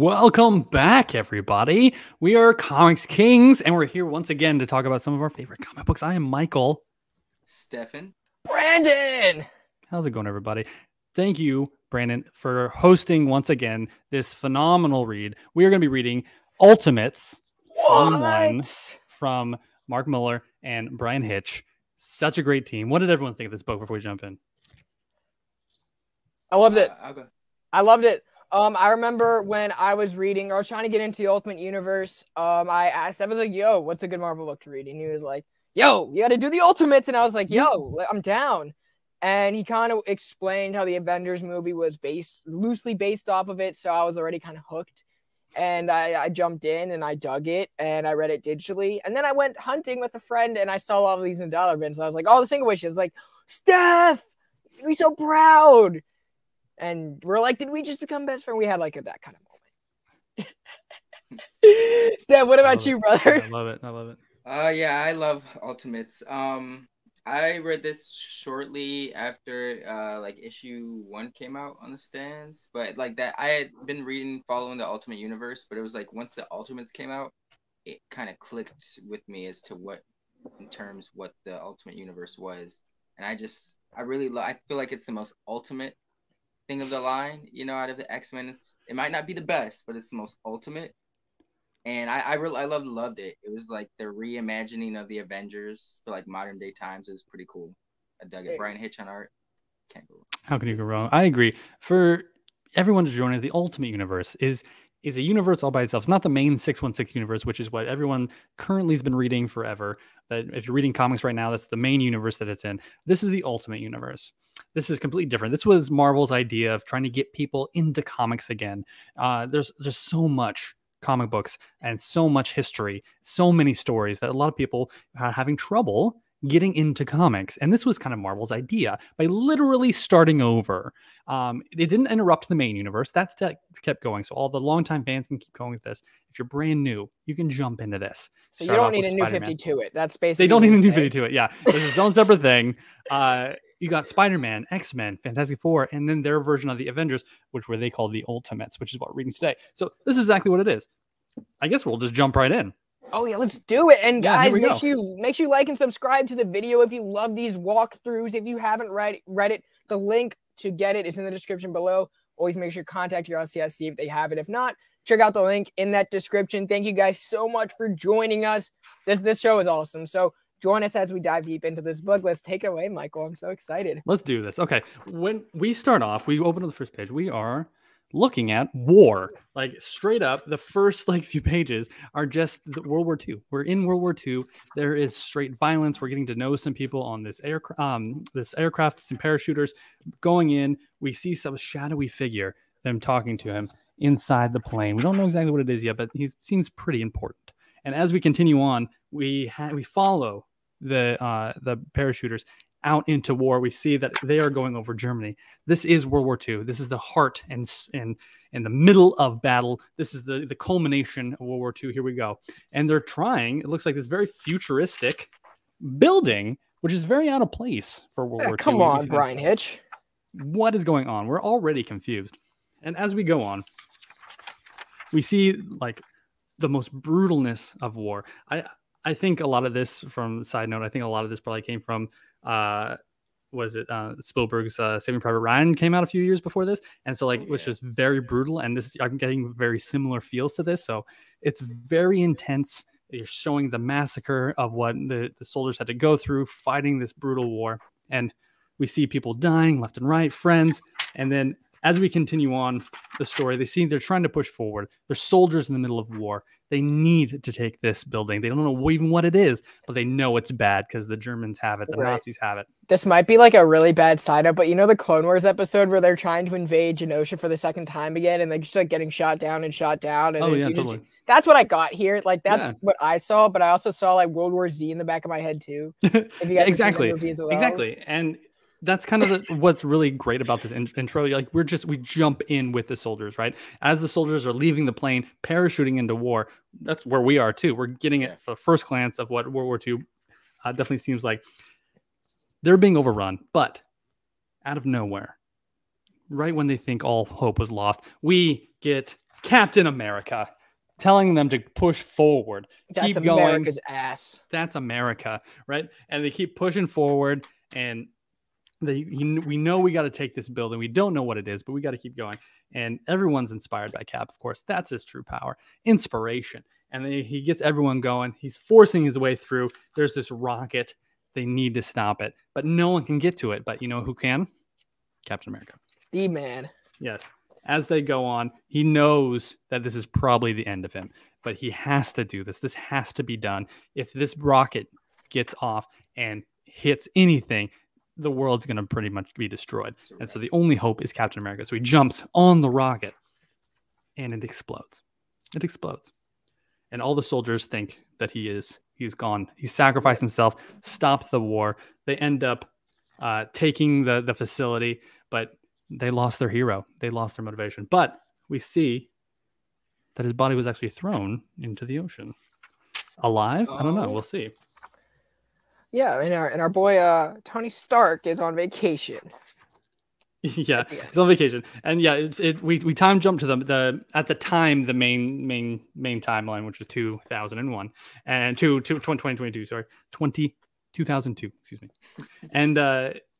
Welcome back, everybody. We are Comics Kings, and we're here once again to talk about some of our favorite comic books. I am Michael. Stefan. Brandon! How's it going, everybody? Thank you, Brandon, for hosting once again this phenomenal read. We are going to be reading Ultimates Volume 1 from Mark Millar and Brian Hitch. Such a great team. What did everyone think of this book before we jump in? I loved it. Okay. I loved it. I remember when I was reading, or I was trying to get into the Ultimate Universe. I asked, I was like, "Yo, what's a good Marvel book to read?" And he was like, "Yo, you got to do the Ultimates." And I was like, "Yo, I'm down." And he kind of explained how the Avengers movie was loosely based off of it, so I was already kind of hooked. And I jumped in and I dug it and I read it digitally. And then I went hunting with a friend and I saw all of these in dollar bins. And I was like, "Oh, the single wishes!" Like, Steph, you'd be so proud. And we're like, did we just become best friends? We had like that kind of moment. Steph, what about you, brother? I love it. I love it. Yeah, I love Ultimates. I read this shortly after like issue 1 came out on the stands, but like that I had been following the Ultimate Universe, but it was like once the Ultimates came out, it kind of clicked with me as to what the Ultimate Universe was, and I feel like it's the most ultimate thing of the line, out of the X-Men. It might not be the best, but it's the most ultimate. And I loved it. It was like the reimagining of the Avengers for like modern day times. It was pretty cool. I dug it. Brian Hitch on art. Can't go wrong. How can you go wrong? I agree. For everyone to join it, the Ultimate Universe is a universe all by itself. It's not the main 616 universe, which is what everyone currently has been reading forever. That if you're reading comics right now, that's the main universe that it's in. This is the Ultimate Universe. This is completely different. This was Marvel's idea of trying to get people into comics again. There's just so much comic books and so much history, so many stories that a lot of people are having trouble getting into comics. And this was kind of Marvel's idea by literally starting over. It didn't interrupt the main universe. That kept going. So all the longtime fans can keep going with this. If you're brand new, you can jump into this. So you don't need a new 52 it. That's basically they don't need a new 52 it. Yeah. This is its own separate thing. You got Spider-Man, X-Men, Fantastic Four, and then their version of the Avengers, which were they called the Ultimates, which is what we're reading today. So this is exactly what it is. I guess we'll just jump right in. Oh yeah, let's do it. And guys, make sure you like and subscribe to the video if you love these walkthroughs. If you haven't read it, the link to get it is in the description below. Always make sure to contact your LCSC if they have it. If not, check out the link in that description. Thank you guys so much for joining us. This show is awesome. So join us as we dive deep into this book. Let's take it away, Michael. I'm so excited. Let's do this. Okay. When we start off, we open up the first page. We are looking at war. Like straight up, the first few pages are just World War II. We're in World War II. There is straight violence. We're getting to know some people on this aircraft, some parachuters going in. We see some shadowy figure, them talking to him inside the plane. We don't know exactly what it is yet, but he seems pretty important. And as we continue on, we follow the parachuters out into war. We see that they are going over Germany. This is World War II. This is the heart and in the middle of battle. This is the culmination of World War II. Here we go. And they're trying, it looks like this very futuristic building, which is very out of place for World War II. Come on, Brian Hitch. What is going on? We're already confused. And as we go on, we see the most brutalness of war. I think a lot of this, from side note, I think a lot of this probably came from Spielberg's Saving Private Ryan came out a few years before this, and so it was just very brutal. And I'm getting very similar feels to this, so it's very intense. You're showing the massacre of what the soldiers had to go through fighting this brutal war, and we see people dying left and right, friends, and then as we continue on the story, they're trying to push forward. They're soldiers in the middle of war. They need to take this building. They don't know even what it is, but they know it's bad because the Germans have it. The Nazis have it. This might be a really bad side up, but the Clone Wars episode where they're trying to invade Genosha for the second time again, and they're just getting shot down. And totally. That's what I got here. That's what I saw, but I also saw World War Z in the back of my head too. If you guys exactly, have seen the movie as well. Exactly, and that's kind of what's really great about this intro. We jump in with the soldiers, right? As the soldiers are leaving the plane, parachuting into war. That's where we are too. We're getting it for first glance of what World War II definitely seems like. They're being overrun, but out of nowhere, right when they think all hope was lost, we get Captain America, telling them to push forward. That's keep going. America's ass. That's America, right? And they keep pushing forward, and we know we got to take this building. We don't know what it is, but we got to keep going. And everyone's inspired by Cap, of course. That's his true power, inspiration. And then he gets everyone going. He's forcing his way through. There's this rocket. They need to stop it, but no one can get to it. But you know who can? Captain America. The man. Yes. As they go on, he knows that this is probably the end of him, but he has to do this. This has to be done. If this rocket gets off and hits anything, the world's going to pretty much be destroyed. And so the only hope is Captain America. So he jumps on the rocket and it explodes. It explodes. And all the soldiers think that he's gone. He sacrificed himself, stopped the war. They end up taking the facility, but they lost their hero. They lost their motivation. But we see that his body was actually thrown into the ocean. Alive? I don't know. We'll see. Yeah, and our boy Tony Stark is on vacation. Yeah, he's on vacation. And yeah, we time jump to the at the time the main timeline, which was 2001 and 2022, sorry. 2002, excuse me. And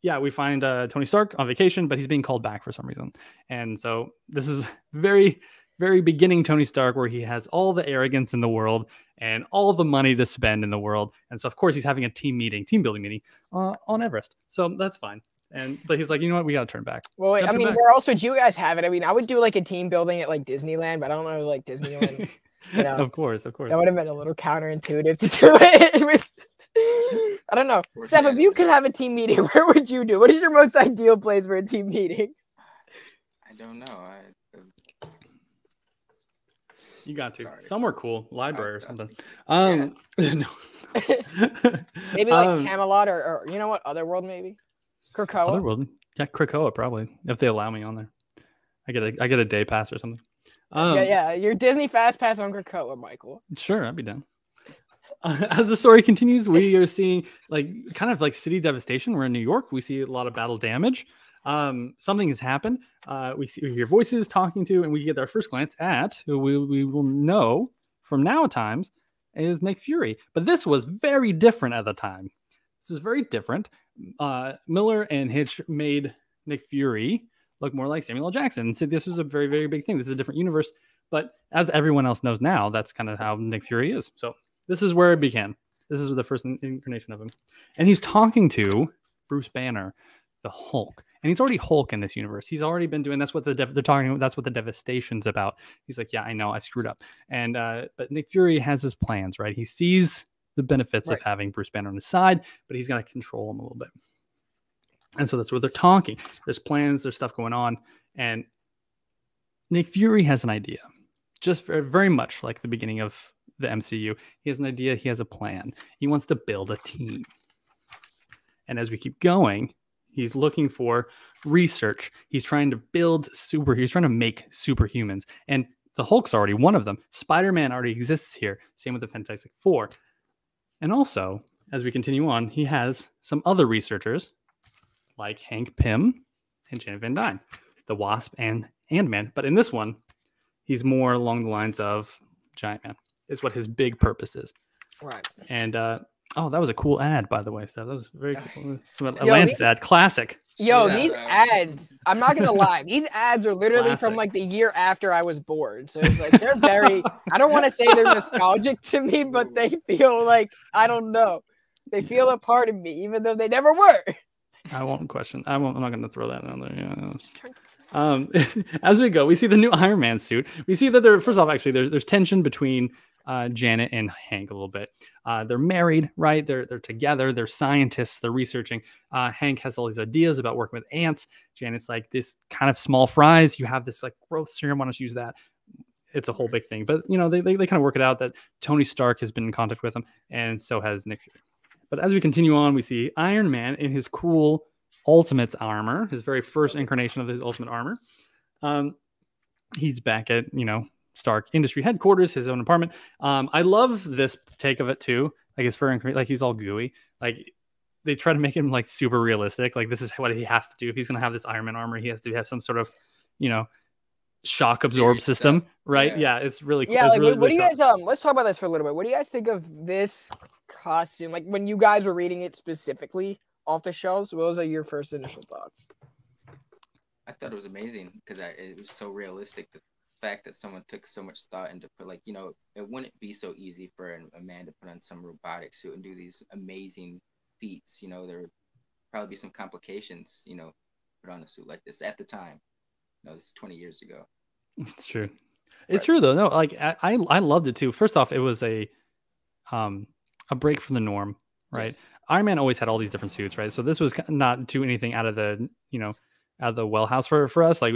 yeah, we find Tony Stark on vacation, but he's being called back for some reason. And so this is very, very beginning Tony Stark, where he has all the arrogance in the world and all the money to spend in the world. And so, of course, he's having a team building meeting on Everest. So that's fine. But he's like, you know what? We got to turn back. Well, wait, I mean, where else would you guys have it? I mean, I would do like a team building at like Disneyland, but I don't know, like Disneyland. You know, of course. That would have been a little counterintuitive to do it with. I don't know. Steph, if you could have a team meeting, where would you do? What is your most ideal place for a team meeting? I don't know. You got to. Somewhere cool. Library or something. Yeah. No. Maybe like Camelot or you know what? Otherworld maybe? Krakoa? Otherworld. Yeah, Krakoa probably. If they allow me on there. I get a day pass or something. Yeah. Your Disney Fast Pass on Krakoa, Michael. Sure, I'd be down. As the story continues, we are seeing kind of like city devastation. We're in New York. We see a lot of battle damage. Something has happened. We hear voices talking to, and we get our first glance at who we will know from now times is Nick Fury. But this was very different at the time. This is very different. Millar and Hitch made Nick Fury look more like Samuel L. Jackson. So this was a very, very big thing. This is a different universe. But as everyone else knows now, that's kind of how Nick Fury is. So this is where it began. This is the first incarnation of him. And he's talking to Bruce Banner, the Hulk. And he's already Hulk in this universe. He's already been doing, that's what they're talking about. That's what the devastation's about. He's like, yeah, I know I screwed up. And, but Nick Fury has his plans, right? He sees the benefits of having Bruce Banner on his side, but he's going to control him a little bit. And so that's where they're talking. There's plans, there's stuff going on. And Nick Fury has an idea, just very much like the beginning of the MCU. He has an idea. He has a plan. He wants to build a team. And as we keep going, he's looking for research. He's trying to build he's trying to make superhumans. And the Hulk's already one of them. Spider-Man already exists here. Same with the Fantastic Four. And also, as we continue on, he has some other researchers like Hank Pym and Janet Van Dyne, the Wasp and Ant-Man. But in this one, he's more along the lines of Giant Man is what his big purpose is. Right. And, that was a cool ad, by the way, Steph. That was very cool. Some Atlantis ad, classic. These ads, I'm not going to lie. These ads are literally from like the year after I was born. So it's like, they're very, I don't want to say they're nostalgic to me, but they feel like, I don't know. They feel a part of me, even though they never were. I won't question. I'm not going to throw that in there. As we go, we see the new Iron Man suit. We see that first off, actually, there's tension between Janet and Hank a little bit. They're married, right? They're together. They're scientists. They're researching. Hank has all these ideas about working with ants. Janet's like, this kind of small fries. You have this like growth serum. Why don't you use that? It's a whole big thing. But, they kind of work it out that Tony Stark has been in contact with him, and so has Nick Fury. But as we continue on, we see Iron Man in his cool Ultimates armor, his very first incarnation of his Ultimate armor. He's back at, Stark Industry headquarters, his own apartment. I love this take of it too. Like his fur, like he's all gooey. Like they try to make him like super realistic. Like this is what he has to do if he's gonna have this Iron Man armor. He has to have some sort of, shock absorb Serious system, stuff. right? Yeah. Yeah, it's really cool. Yeah, It's like really, what do really you cool. guys let's talk about this for a little bit. What do you guys think of this costume? Like when you guys were reading it specifically off the shelves, what was your first initial thoughts? I thought it was amazing because it was so realistic. The fact that someone took so much thought into put, like, it wouldn't be so easy for a man to put on some robotic suit and do these amazing feats. There would probably be some complications, put on a suit like this at the time. This is 20 years ago. It's true. It's true though. No, like I loved it too. First off, it was a break from the norm, right? Yes. Iron Man always had all these different suits, right? So this was not do anything out of the out of the well house for us. Like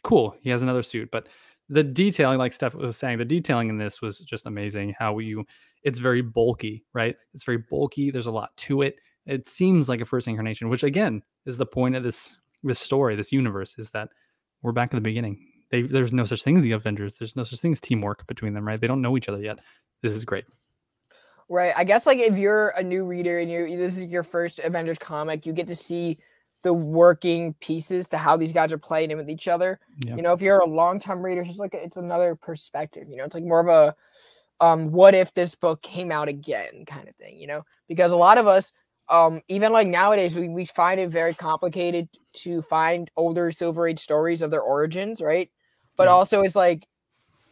cool, he has another suit, but the detailing, like Steph was saying, the detailing in this was just amazing. It's very bulky, right? It's very bulky. There's a lot to it. It seems like a first incarnation, which again is the point of this story, this universe, is that we're back at the beginning. There's no such thing as the Avengers. There's no such thing as teamwork between them, right? They don't know each other yet. This is great. Right. I guess like if you're a new reader and this is your first Avengers comic, you get to see the working pieces to how these guys are playing in with each other. Yeah. If you're a long-time reader, it's another perspective. It's like more of a what if this book came out again kind of thing, because a lot of us, even like nowadays, we find it very complicated to find older Silver Age stories of their origins, right? But also it's like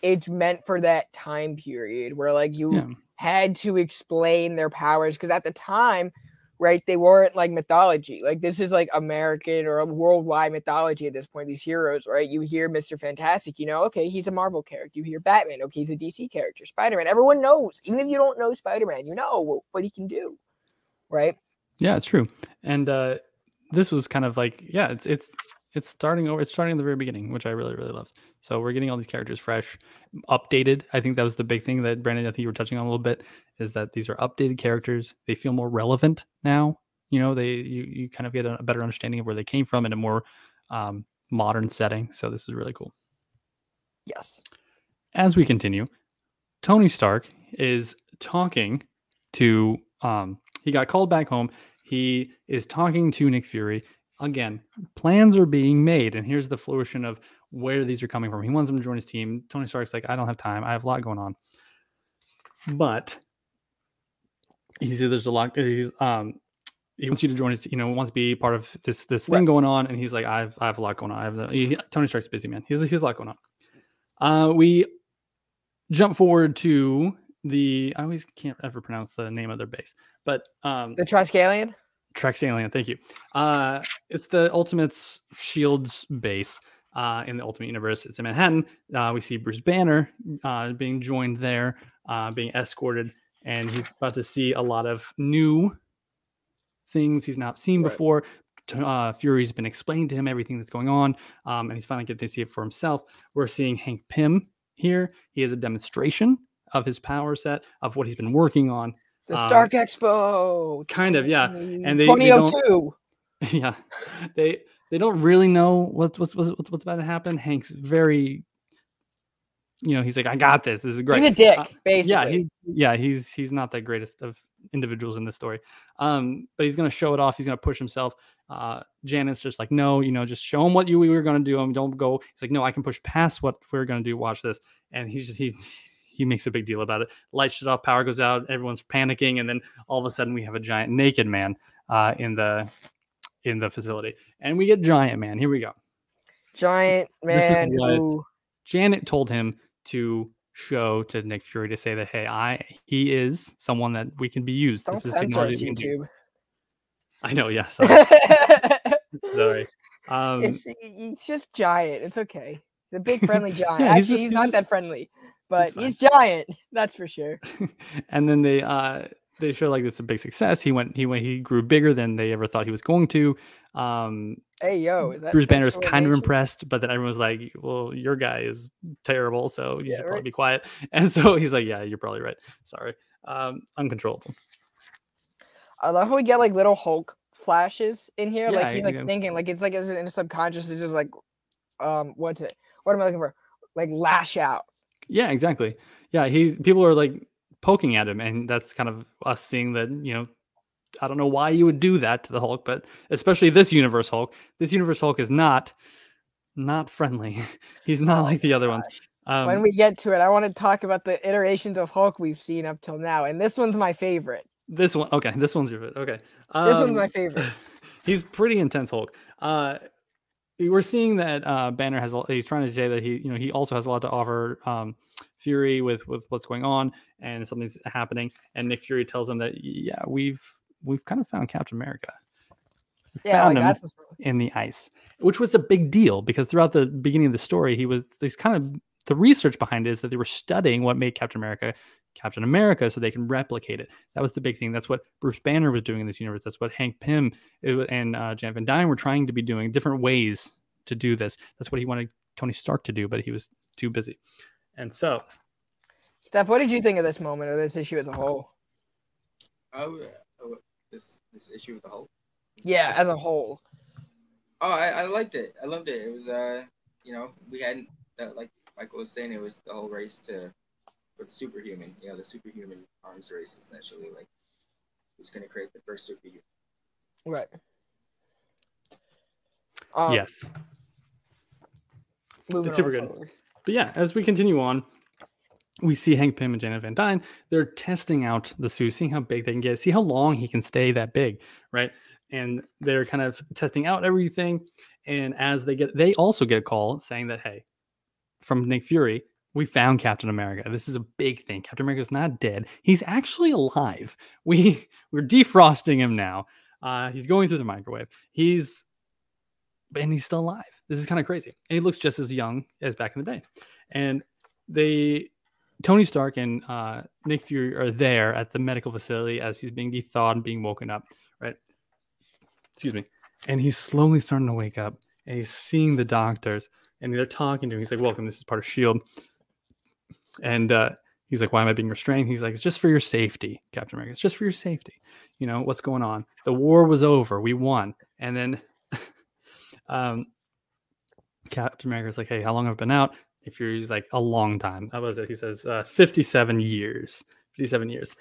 it's meant for that time period where like you had to explain their powers, because at the time, right, they weren't like mythology. Like this is like American or a worldwide mythology at this point. These heroes, right? You hear Mr. Fantastic, okay, he's a Marvel character. You hear Batman, okay, he's a DC character. Spider-Man, everyone knows. Even if you don't know Spider-Man, you know what he can do, right? Yeah, it's true. And this was kind of like, it's starting over. It's starting at the very beginning, which I really, really loved. So we're getting all these characters fresh, updated. I think that was the big thing that Brandon, I think you were touching on a little bit, is that these are updated characters. They feel more relevant now. You kind of get a better understanding of where they came from in a more modern setting. So this is really cool. Yes. As we continue, Tony Stark is talking to he got called back home. He is talking to Nick Fury. Again, plans are being made, and here's the fruition of where these are coming from. He wants him to join his team. Tony Stark's like, I don't have time. I have a lot going on. But he said there's a lot. He wants you to join his, wants to be part of this thing going on. And he's like, I have a lot going on. Tony Stark's a busy man. He's a lot going on. We jump forward to I always can't ever pronounce the name of their base, but the Triskelion. Traxalian, thank you. It's the Ultimate's Shield's base in the Ultimate Universe. It's in Manhattan. We see Bruce Banner being joined there, being escorted, and he's about to see a lot of new things he's not seen before. Fury's been explaining to him everything that's going on, and he's finally getting to see it for himself. We're seeing Hank Pym here. He has a demonstration of his power set, of what he's been working on. The Stark Expo. Kind of, yeah. And they 2002. Yeah. They don't really know what's about to happen. Hank's very, he's like, I got this. This is great. He's a dick, basically. He's not the greatest of individuals in this story. But he's gonna show it off. He's gonna push himself. Janet's just like, no, just show him what we were gonna do. Don't go. He's like, no, I can push past what we're gonna do. Watch this. And he makes a big deal about it. Lights shut off, power goes out, everyone's panicking, and then all of a sudden we have a giant naked man in the facility, and we get Giant Man. Here we go. Giant Man. This is what Janet told him to show to Nick Fury, to say that, hey, he is someone that we can be used. Don't this is censor us, technology. YouTube. I know, yeah. Sorry. It's just Giant. It's okay. The big friendly giant. Yeah, Actually, he's not that friendly. But he's giant, that's for sure. And then they show like it's a big success. He grew bigger than they ever thought he was going to. Hey yo, is that Bruce Banner is kind of impressed, but then everyone was like, "Well, your guy is terrible, so you should probably be quiet." And so he's like, "Yeah, you're probably right. Sorry, uncontrollable." I love how we get like little Hulk flashes in here. Yeah, like he's like thinking, like it's like in a subconscious. It's just like, what's it? What am I looking for? Like lash out. Yeah, exactly. Yeah, people are like poking at him, and that's kind of us seeing that, I don't know why you would do that to the Hulk, but especially this universe Hulk. This universe Hulk is not not friendly. He's not like the other ones. When we get to it, I want to talk about the iterations of Hulk we've seen up till now, and this one's my favorite. This one, okay. This one's your favorite. Okay. This one's my favorite. He's pretty intense Hulk. We're seeing that Banner he's trying to say that he also has a lot to offer Fury with what's going on, and something's happening. And Nick Fury tells him that we've kind of found Captain America. We found him in the ice, which was a big deal because throughout the beginning of the story, the research behind it is that they were studying what made Captain America so they can replicate it. That was the big thing. That's what Bruce Banner was doing in this universe. That's what Hank Pym and Jan Van Dyne were trying to be doing, different ways to do this. That's what he wanted Tony Stark to do, but he was too busy. And so, Steph, what did you think of this moment or this issue as a whole? This issue with the Hulk? Yeah, as a whole. Oh, I liked it. I loved it. It was we hadn't like Michael was saying, it was the whole race for the superhuman, the superhuman arms race, essentially, like who's going to create the first superhuman. Right. Yes. It's super good. But yeah, as we continue on, we see Hank Pym and Janet Van Dyne. They're testing out the suit, seeing how big they can get, see how long he can stay that big, right? And they're kind of testing out everything. And as they also get a call saying that, hey, from Nick Fury, we found Captain America. This is a big thing. Captain America is not dead. He's actually alive. We're defrosting him now. He's going through the microwave. He's still alive. This is kind of crazy. And he looks just as young as back in the day. And Tony Stark and Nick Fury are there at the medical facility as he's being thawed and being woken up, right? Excuse me. And he's slowly starting to wake up, and he's seeing the doctors, and they're talking to him. He's like, welcome, this is part of S.H.I.E.L.D. And he's like, why am I being restrained? He's like, it's just for your safety, Captain America. It's just for your safety. What's going on? The war was over. We won. And then Captain America's like, hey, how long have I been out? If Fury's like, a long time. How was it? He says 57 years. 57 years.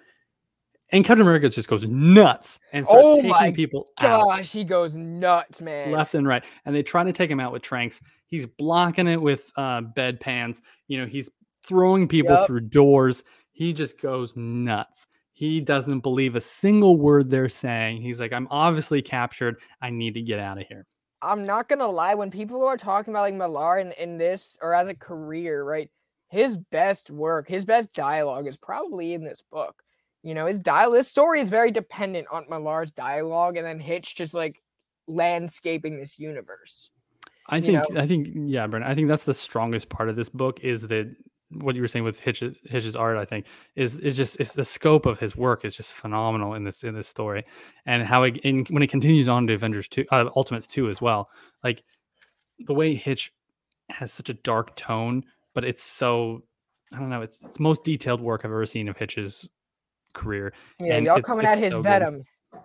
And Captain America just goes nuts and starts taking people out. Gosh, he goes nuts, man. Left and right. And they try to take him out with tranks. He's blocking it with bedpans. He's throwing people through doors. He just goes nuts. He doesn't believe a single word they're saying. He's like, I'm obviously captured. I need to get out of here. I'm not going to lie. When people are talking about like Millar in this or as a career, right? His best work, his best dialogue is probably in this book. This story is very dependent on Millar's dialogue and then Hitch just like landscaping this universe. I think, Brent, I think that's the strongest part of this book is that what you were saying with Hitch's art, I think is the scope of his work is just phenomenal in this story, and how when it continues on to Avengers 2, Ultimates 2 as well, like the way Hitch has such a dark tone, but it's so, I don't know, it's the most detailed work I've ever seen of Hitch's career. Yeah, and y'all coming at his so Venom. Good.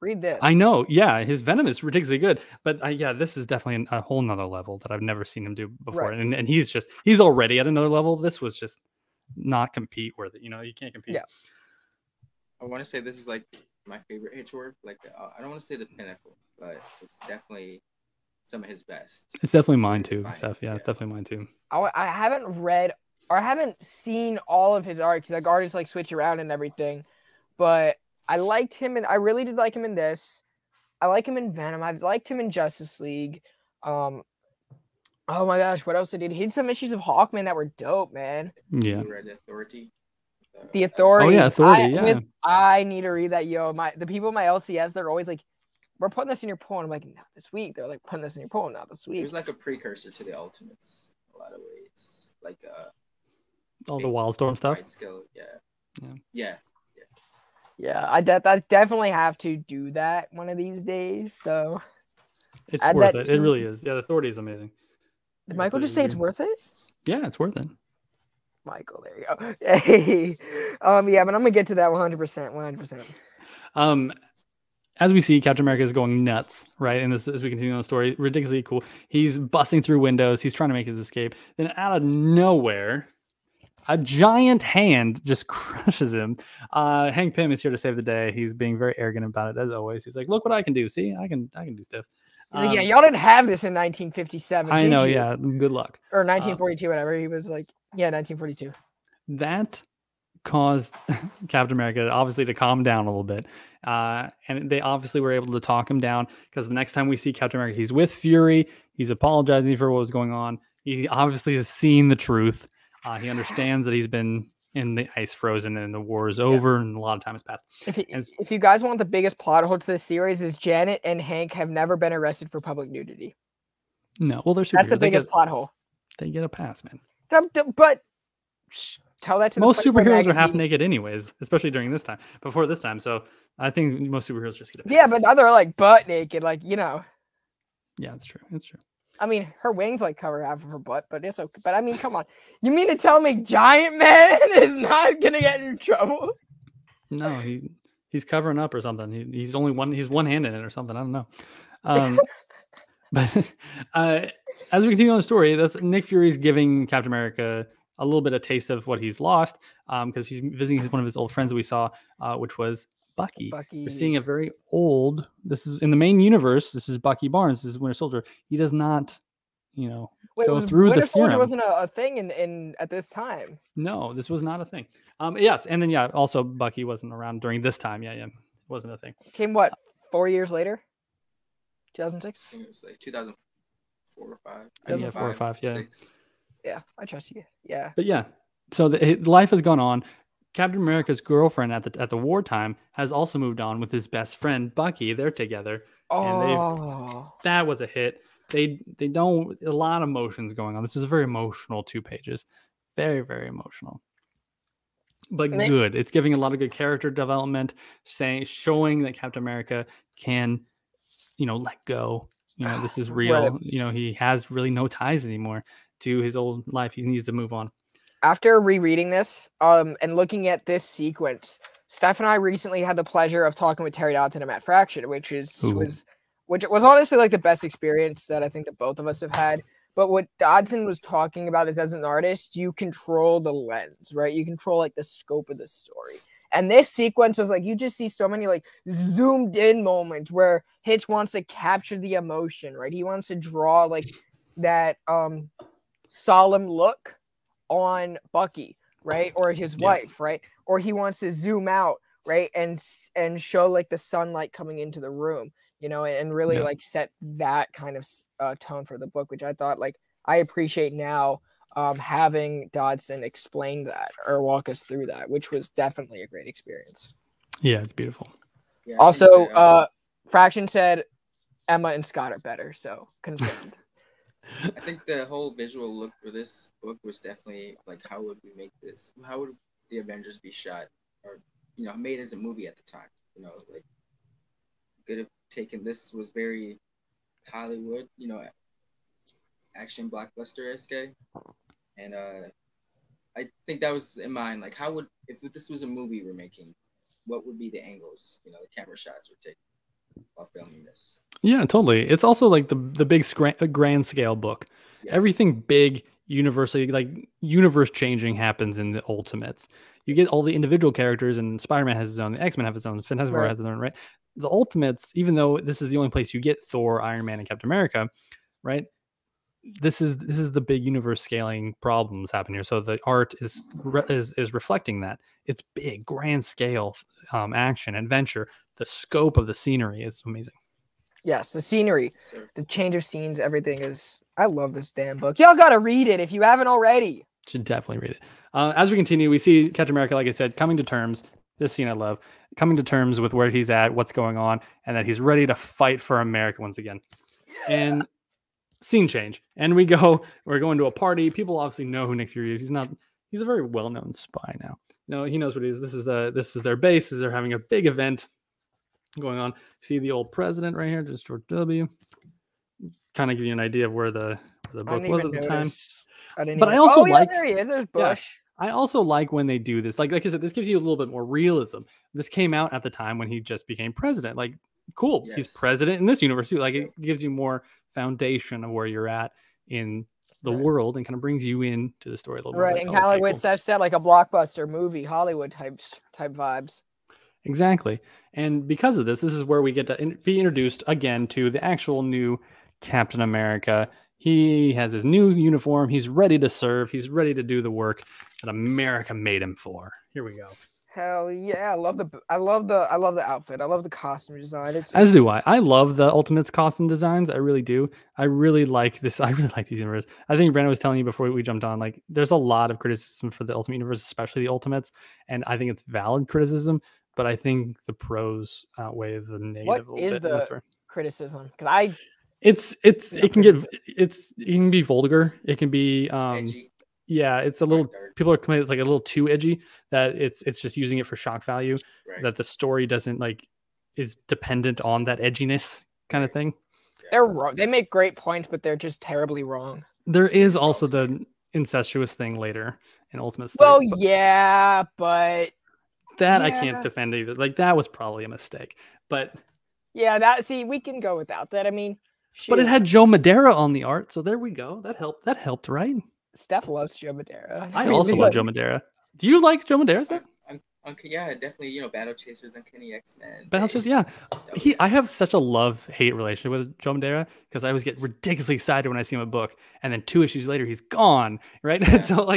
Read this. I know. Yeah, his Venom is ridiculously good. But this is definitely a whole nother level that I've never seen him do before. Right. And he's already at another level. This was just not compete worthy. You can't compete. Yeah. I want to say this is like my favorite Hitch work. Like, I don't want to say the pinnacle, but it's definitely some of his best. It's definitely mine too, Steph. Yeah, it's definitely mine too. I haven't read or I haven't seen all of his art because like artists like switch around and everything, but I liked him and I really did like him in this. I like him in Venom. I've liked him in Justice League. Oh my gosh, what else did he did some issues of Hawkman that were dope, man. Yeah. You read Authority? The Authority. Oh yeah, Authority. I need to read that, yo. The people in my LCS, they're always like, we're putting this in your poem. I'm like, not this week. They're like, putting this in your poem, not this week. It was like a precursor to the Ultimates in a lot of ways. Like all the Wildstorm stuff. Skill. Yeah. Yeah, I definitely have to do that one of these days. So it's worth it. It really is. Yeah, the Authority is amazing. Did Michael just say it's worth it? Yeah, it's worth it. Michael, there you go. Hey, yeah, but I'm gonna get to that 100%. As we see, Captain America is going nuts, right? And as we continue on the story, ridiculously cool. He's busting through windows. He's trying to make his escape. Then out of nowhere, A giant hand just crushes him. Hank Pym is here to save the day. He's being very arrogant about it, as always. He's like, look what I can do. See, I can do stuff. He's like, yeah, y'all didn't have this in 1957. I know, you? yeah. Good luck. Or 1942, whatever. He was like, yeah, 1942. That caused Captain America obviously to calm down a little bit. And they obviously were able to talk him down, because the next time we see Captain America, he's with Fury. He's apologizing for what was going on. He obviously has seen the truth. He understands that he's been in the ice frozen and the war is over and a lot of time has passed. If you guys want the biggest plot hole to this series, is Janet and Hank have never been arrested for public nudity. No, well, they're superheroes. That's the biggest plot hole. They get a pass, man. But tell that to most superheroes are half naked anyways, especially during this time, before this time. So I think most superheroes just get a pass. Yeah, but now they're like butt naked, like, you know. Yeah, it's true. It's true. I mean, her wings like cover half of her butt, but it's okay. But I mean, come on. You mean to tell me Giant Man is not gonna get in trouble? No, he's covering up or something. He's one hand in it or something. I don't know. But as we continue on the story, that's Nick Fury's giving Captain America a little bit of taste of what he's lost, because he's visiting one of his old friends that we saw, which was Bucky. We're seeing a very old. This is in the main universe. This is Bucky Barnes. This is Winter Soldier. He does not, go through the serum. Winter wasn't a thing in at this time. No, this was not a thing. Yes, and then also Bucky wasn't around during this time. Yeah, it wasn't a thing. Came what, 4 years later? 2006. It was like 2004 or 5. Yeah, 4 or 5. Yeah. 6. Yeah, I trust you. Yeah. But yeah, so life has gone on. Captain America's girlfriend at the wartime has also moved on with his best friend Bucky. They're together, and that was a hit. They don't, a lot of emotions going on. This is a very emotional 2 pages, very, very emotional, but good. It's giving a lot of good character development, showing that Captain America can, let go. This is real. Right. He has really no ties anymore to his old life. He needs to move on. After rereading this, and looking at this sequence, Steph and I recently had the pleasure of talking with Terry Dodson and Matt Fraction, which was honestly like the best experience that I think that both of us have had. But what Dodson was talking about is, as an artist, you control the lens, right? You control like the scope of the story. And this sequence was like, you just see so many like zoomed in moments where Hitch wants to capture the emotion, right? He wants to draw like that solemn look on Bucky, right? Or his wife, right? Or he wants to zoom out, right? And show like the sunlight coming into the room, and really like set that kind of tone for the book, which I thought like I appreciate now, having Dodson explain that or walk us through that, which was definitely a great experience. Yeah, it's beautiful. Yeah, also, Fraction said Emma and Scott are better, so confirmed. I think the whole visual look for this book was definitely like, how would we make this? How would the Avengers be shot or made as a movie at the time? Like, could have taken, this was very Hollywood, action blockbuster-esque, and I think that was in mind. Like, how would, if this was a movie we're making, what would be the angles, the camera shots we're taking while filming this? Yeah, totally. It's also like the big grand scale book. Yes. Everything big, universally, like universe changing happens in the Ultimates. You get all the individual characters, and Spider-Man has his own, the X-Men have his own, Fantastic Four has his own, right? The Ultimates, even though this is the only place you get Thor, Iron Man, and Captain America, right? This is the big universe scaling problems happen here. So the art is reflecting that. It's big, grand scale action, adventure. The scope of the scenery is amazing. Yes, the scenery, the change of scenes, everything is. I love this damn book. Y'all gotta read it if you haven't already. Should definitely read it. As we continue, we see Captain America, like I said, coming to terms. This scene I love. Coming to terms with where he's at, what's going on, and that he's ready to fight for America once again. Yeah. And scene change, and we're going to a party. People obviously know who Nick Fury is. He's a very well-known spy now. He knows what he is. This is their base. They're having a big event going on. See the old president right here, just George W. Kind of give you an idea of where the book was at the time. But I also like, there he is. There's Bush. Yeah, I also like when they do this. Like I said, this gives you a little bit more realism. This came out at the time when he just became president. Like, cool, yes. He's president in this universe too. Like, it gives you more foundation of where you're at in the world and kind of brings you into the story a little more. Right, Like, and oh, kind of okay, like what cool. Steph said, like a blockbuster movie, Hollywood type vibes. Exactly. And because of this is where we get to be introduced again to the actual new Captain America. He has his new uniform. He's ready to serve. He's ready to do the work that America made him for. Here we go. Hell yeah! I love the outfit. I love the costume design. As do I. I love the Ultimates costume designs. I really do. I really like this. I really like these universes. I think Brandon was telling you before we jumped on, like, there's a lot of criticism for the Ultimate Universe, especially the Ultimates, and I think it's valid criticism. But I think the pros outweigh the negative a little bit. What is the criticism? Because it can be vulgar. It can be Edgy. yeah, it's a little. People are complaining it's like a little too edgy. That it's just using it for shock value. Right. That the story doesn't is dependent on that edginess kind of thing. They're wrong. They make great points, but they're just terribly wrong. There is also the incestuous thing later in Ultimate. Well, yeah, but that I can't defend either. Like, that was probably a mistake. But yeah, we can go without that. I mean, shoot. But it had Joe Madeira on the art, so there we go. That helped. That helped, right? Steph loves Joe Madeira. I also love Joe Madeira. Do you like Joe Madeira's stuff? Yeah, definitely. Battle Chasers and Kenny X-Men. Battle Chasers, yeah. I have such a love-hate relationship with Joe Madeira because I always get ridiculously excited when I see him in a book, and then 2 issues later he's gone, right? Yeah. So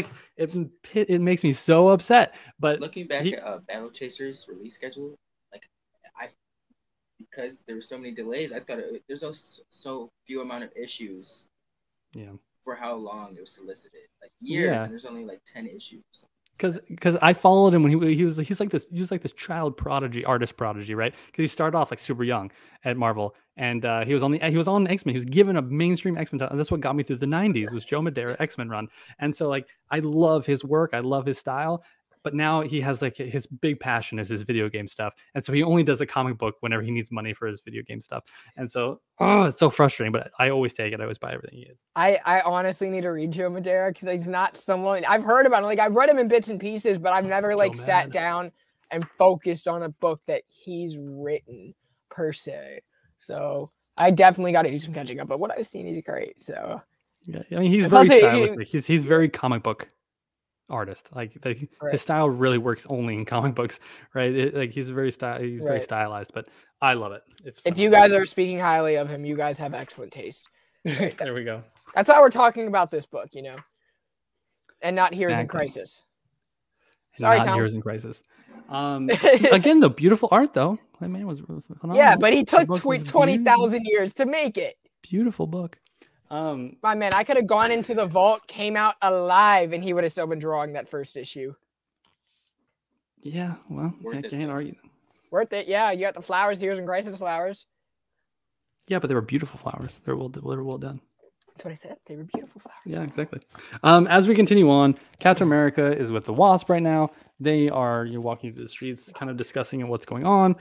it makes me so upset. But looking back at Battle Chasers release schedule, because there were so many delays, I thought there's so few amount of issues. Yeah. For how long it was solicited, years, and there's only 10 issues. Because I followed him when he was like this child prodigy, artist prodigy, right? Because he started off super young at Marvel, and he was on X-Men. He was given a mainstream X-Men, and that's what got me through the '90s was Joe Madeira X-Men run. And so I love his work, I love his style. But now he has his big passion is his video game stuff. And so he only does a comic book whenever he needs money for his video game stuff. And so, it's so frustrating, but I always take it. I always buy everything he is. I honestly need to read Joe Madeira because he's not someone I've heard about him. I've read him in bits and pieces, but I've never sat down and focused on a book that he's written per se. So I definitely got to do some catching up. But what I've seen, he's great. So yeah, I mean, he's very stylistic. He's very comic book artist. His style really works only in comic books, right? He's very very stylized, but I love it. If you guys are speaking highly of him, you guys have excellent taste. There we go. That's why we're talking about this book, and not Heroes in Crisis. Sorry, not Tom. Heroes in Crisis. Again, the beautiful art though. That man was phenomenal. Yeah, but he took 20,000 years to make it. Beautiful book. My man, I could have gone into the vault, came out alive, and he would have still been drawing that first issue. Yeah, well, I can't argue. Worth it, yeah. You got the flowers, Heroes in Crisis flowers. Yeah, but they were beautiful flowers. They were well done. That's what I said. They were beautiful flowers. Yeah, exactly. As we continue on, Captain America is with the Wasp right now. They are walking through the streets, kind of discussing what's going on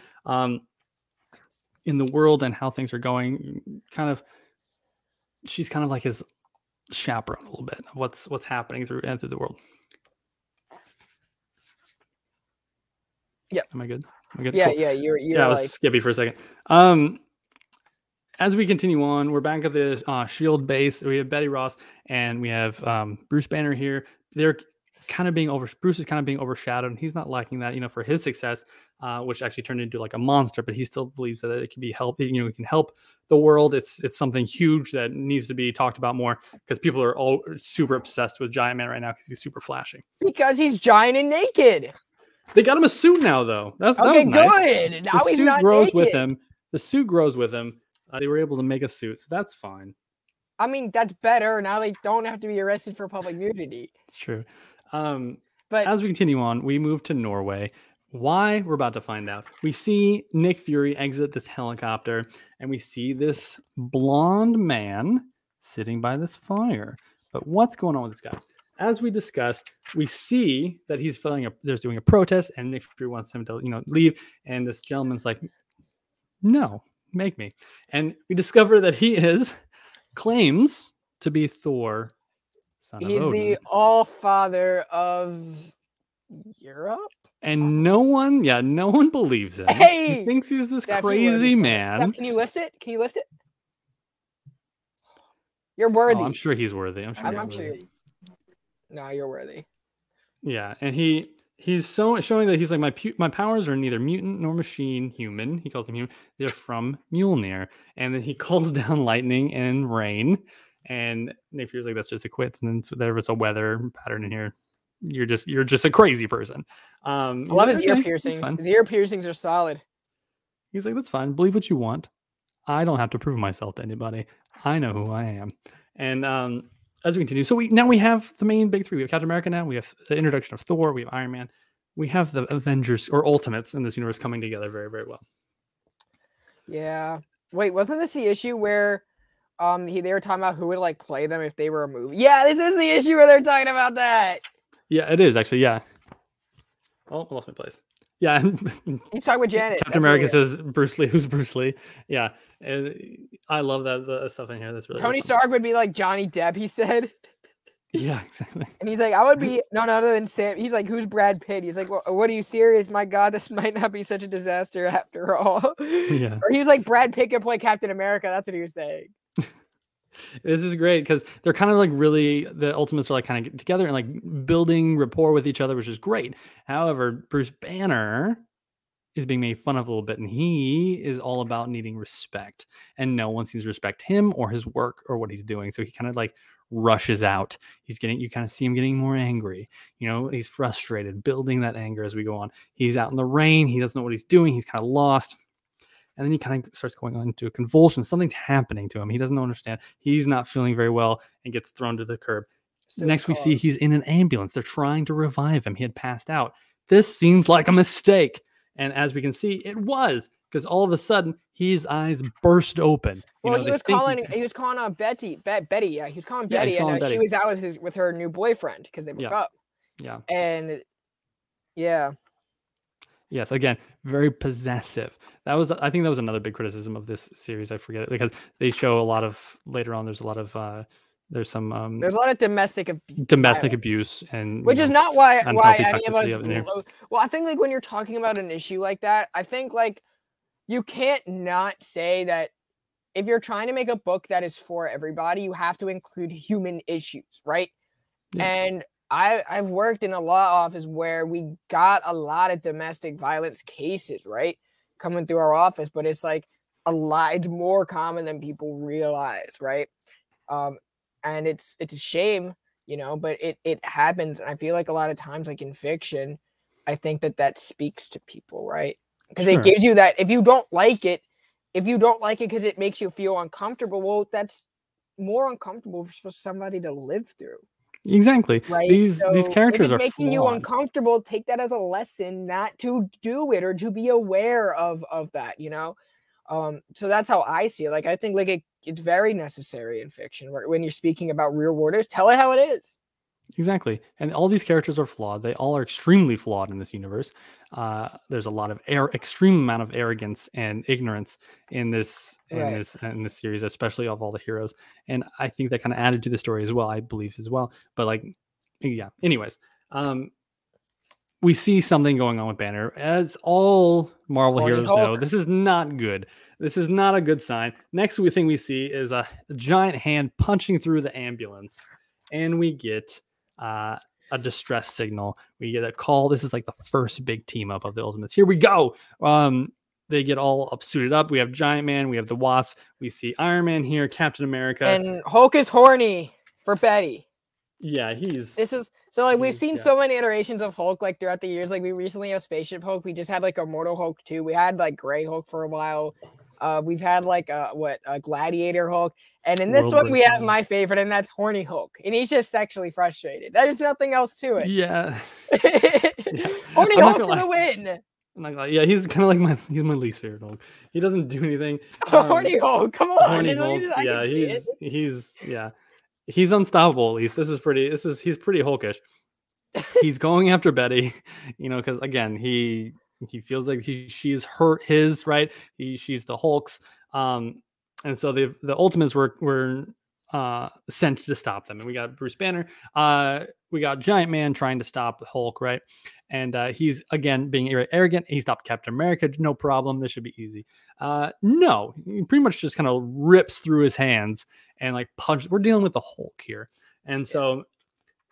in the world and how things are going. She's kind of like his chaperone a little bit of what's happening through the world. Yeah. Am I good? Yeah, cool. Yeah. You're I was skippy for a second. As we continue on, we're back at the Shield base. We have Betty Ross and we have Bruce Banner here. They're kind of Bruce is kind of being overshadowed, and he's not liking that, for his success, which actually turned into a monster, but he still believes that it can be helped, it can help the world. It's something huge that needs to be talked about more because people are all super obsessed with Giant Man right now because he's super flashy. Because he's giant and naked. They got him a suit now, though. That was good. Nice. Now he's not naked. With him. The suit grows with him. They were able to make a suit, so that's fine. I mean, that's better. Now they don't have to be arrested for public nudity. It's true. But as we continue on, we move to Norway. Why? We're about to find out. We see Nick Fury exit this helicopter, and we see this blonde man sitting by this fire. But what's going on with this guy? As we discussed, we see that he's doing a protest, and Nick Fury wants him to leave, and this gentleman's like, no, make me. And we discover that he claims to be Thor. He's the All-Father of Europe? And no one believes him. Hey! He thinks he's this crazy man. Steph, can you lift it? You're worthy. Oh, I'm sure he's worthy. I'm sure. No, you're worthy. Yeah, and he's showing that he's like my powers are neither mutant nor machine human. He calls them human. They're from Mjolnir, and then he calls down lightning and rain. And Napier's like, that's just a quits. And then so there was a weather pattern in here. You're just a crazy person. I love his ear piercings. His ear piercings are solid. He's like, that's fine. Believe what you want. I don't have to prove myself to anybody. I know who I am. And as we continue, so we have the main big three. We have Captain America now. We have the introduction of Thor. We have Iron Man. We have the Avengers or Ultimates in this universe coming together very, very well. Yeah. Wait, wasn't this the issue where they were talking about who would like play them if they were a movie? Yeah, this is the issue where they're talking about that. Yeah, it is actually. Yeah. Oh, I lost my place. Yeah. He's talking with Janet. Captain America says Bruce Lee. Who's Bruce Lee? Yeah. And I love that the stuff in here. That's really Tony Stark would be like Johnny Depp, he said. Yeah, exactly. And he's like, I would be none other than Sam. He's like, who's Brad Pitt? He's like, well, what are you serious? My God, this might not be such a disaster after all. Yeah. Or he was like, Brad Pitt could play Captain America. That's what he was saying. This is great because they're kind of like really the Ultimates are like kind of getting together and like building rapport with each other, which is great. However, Bruce Banner is being made fun of a little bit, and he is all about needing respect, and no one seems to respect him or his work or what he's doing. So he kind of like rushes out. You kind of see him getting more angry. You know, he's frustrated, building that anger as we go on. He's out in the rain. He doesn't know what he's doing. He's kind of lost. And then he kind of starts going on into a convulsion. Something's happening to him. He doesn't understand. He's not feeling very well and gets thrown to the curb. So next we see he's in an ambulance. They're trying to revive him. He had passed out. This seems like a mistake. And as we can see, it was, because all of a sudden his eyes burst open. Well, he was calling Betty. Yeah, he was calling Betty, and Betty. She was out with her new boyfriend because they broke up. Yeah. And yeah. Yes, again, very possessive. I think that was another big criticism of this series. I forget it because they show a lot of later on. There's a lot of there's a lot of domestic abuse, and which is not why any of us. Well, I think like when you're talking about an issue like that, I think like you can't not say that if you're trying to make a book that is for everybody, you have to include human issues, right? Yeah. And I've worked in a law office where we got a lot of domestic violence cases, right, coming through our office, but it's like it's more common than people realize, right? And it's a shame, you know, but it happens. And I feel like a lot of times, like in fiction, I think that speaks to people, right? Because it gives you that if you don't like it because it makes you feel uncomfortable, well, that's more uncomfortable for somebody to live through. Exactly. Right. These characters are making you uncomfortable. Take that as a lesson not to do it or to be aware of that, you know? So that's how I see it. Like, I think like it's very necessary in fiction when you're speaking about real worlders, tell it how it is. Exactly. And all these characters are flawed. They all are extremely flawed in this universe. There's a lot of extreme amount of arrogance and ignorance in this series, especially of all the heroes. And I think that kind of added to the story as well, I believe as well. But like, yeah. Anyways, we see something going on with Banner. As all Marvel heroes know, this is not good. This is not a good sign. Next thing we see is a giant hand punching through the ambulance. And we get a distress signal. We get a call. This is like the first big team up of the Ultimates. Here we go. They get all suited up. We have Giant Man. We have the Wasp. We see Iron Man here, Captain America. And Hulk is horny for Betty. Yeah, we've seen so many iterations of Hulk like throughout the years. Like we recently have Spaceship Hulk. We just had like Immortal Hulk too. We had like Gray Hulk for a while. We've had like a Gladiator Hulk. And in this one, we have my favorite, and that's Horny Hulk. And he's just sexually frustrated. There's nothing else to it. Yeah. Horny Hulk for the win. Yeah, he's kind of like he's my least favorite Hulk. He doesn't do anything. Horny Hulk, come on. Horny Hulk, yeah, he's unstoppable. At least he's pretty Hulkish. He's going after Betty, you know, because again, he feels like she's hurt his right. She's the Hulk's. And so the Ultimates were sent to stop them. And we got Bruce Banner. We got Giant Man trying to stop Hulk, right? And he's, again, being arrogant. He stopped Captain America. No problem. This should be easy. No, he pretty much just kind of rips through his hands and like punch. We're dealing with the Hulk here, and so.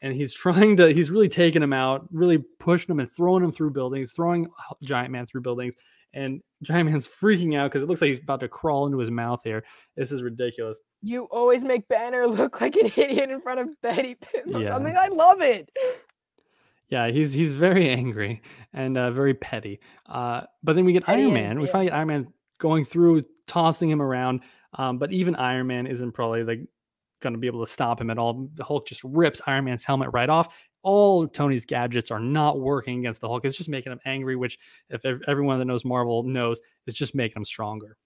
And he's really taking him out, really pushing him and throwing him through buildings, throwing Giant Man through buildings. And Giant Man's freaking out because it looks like he's about to crawl into his mouth here. This is ridiculous. You always make Banner look like an idiot in front of Betty Pym. Yeah. I mean, I love it. Yeah, he's very angry and very petty. But then we get Petty Iron and- Man. We yeah. finally get Iron Man going through, tossing him around. But even Iron Man isn't probably like going to be able to stop him at all. The Hulk just rips Iron Man's helmet right off. All Tony's gadgets are not working against the Hulk. It's just making him angry, which if everyone that knows Marvel knows, it's just making him stronger.